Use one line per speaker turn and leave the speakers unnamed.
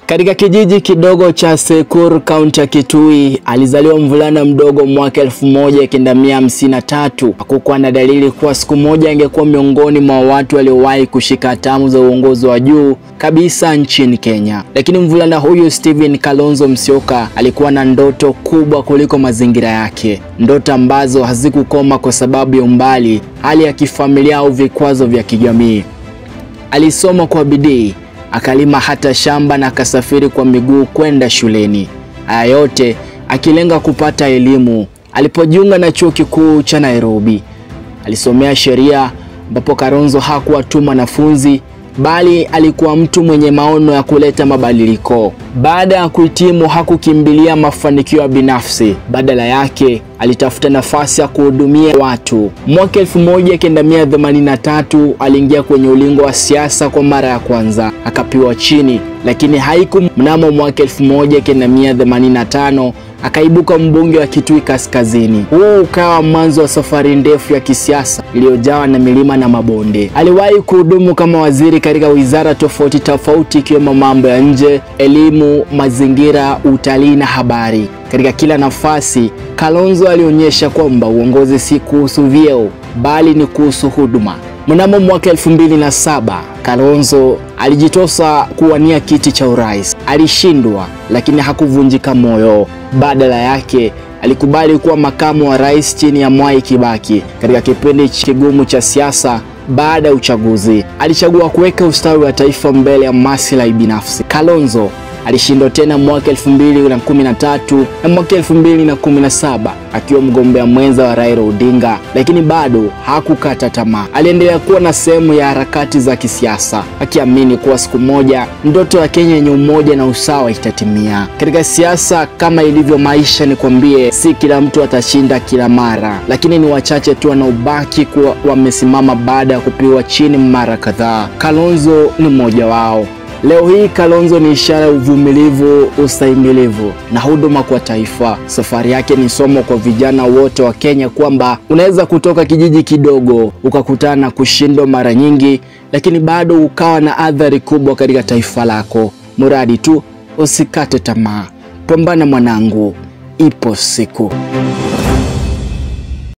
Katika kijiji kidogo cha Sekur, kaunti ya Kitui, alizaliwa mvulana mdogo mwaka 1953. Hakukuwa na dalili kuwa siku moja angekuwa miongoni mwa watu waliowahi kushika hatamu za uongozi wa juu kabisa nchini Kenya. Lakini mvulana huyu Stephen Kalonzo Musyoka alikuwa na ndoto kubwa kuliko mazingira yake. Ndoto ambazo hazikukoma kwa sababu ya umbali, hali ya kifamilia au vikwazo vya kijamii. Alisoma kwa bidii, akalima hata shamba na akasafiri kwa miguu kwenda shuleni. Haya yote akilenga kupata elimu. Alipojiunga na chuo kikuu cha Nairobi, alisomea sheria, ambapo Kalonzo hakuwa tu mwanafunzi bali alikuwa mtu mwenye maono ya kuleta mabadiliko. Baada ya kuhitimu hakukimbilia mafanikio ya binafsi, badala yake alitafuta nafasi ya kuhudumia watu. Mwaka 1983 aliingia kwenye ulingo wa siasa kwa mara ya kwanza, akapiwa chini, lakini haiku. Mnamo mwaka 1985 akaibuka mbunge wa Kitui Kaskazini. Huu ukawa mwanzo wa safari ndefu ya kisiasa iliyojawa na milima na mabonde. Aliwahi kuhudumu kama waziri katika wizara tofauti ikiwemo mambo ya nje, elimu, mazingira, utalii na habari. Katika kila nafasi, Kalonzo alionyesha kwamba uongozi si kuhusu vyeo bali ni kuhusu huduma. Mnamo mwaka 2007, Kalonzo alijitosa kuwania kiti cha urais. Alishindwa, lakini hakuvunjika moyo. Badala yake, alikubali kuwa makamu wa rais chini ya Mwai Kibaki. Katika kipindi kigumu cha siasa baada ya uchaguzi, alichagua kuweka ustawi wa taifa mbele ya maslahi binafsi. Kalonzo alishindwa tena mwaka 2013 na mwaka 2017 akiwa mgombea mwenza wa Raila Odinga, lakini bado hakukata tamaa. Aliendelea kuwa na sehemu ya harakati za kisiasa, akiamini kuwa siku moja ndoto ya Kenya yenye umoja na usawa itatimia. Katika siasa kama ilivyo maisha, nikwambie, si kila mtu atashinda kila mara, lakini ni wachache tu wanaobaki kuwa wamesimama baada ya kupiwa chini mara kadhaa. Kalonzo ni mmoja wao. Leo hii Kalonzo ni ishara ya uvumilivu, ustahimilivu na huduma kwa taifa. Safari yake ni somo kwa vijana wote wa Kenya kwamba unaweza kutoka kijiji kidogo ukakutana na kushindwa mara nyingi, lakini bado ukawa na athari kubwa katika taifa lako. Muradi tu usikate tamaa. Pambana mwanangu, ipo siku.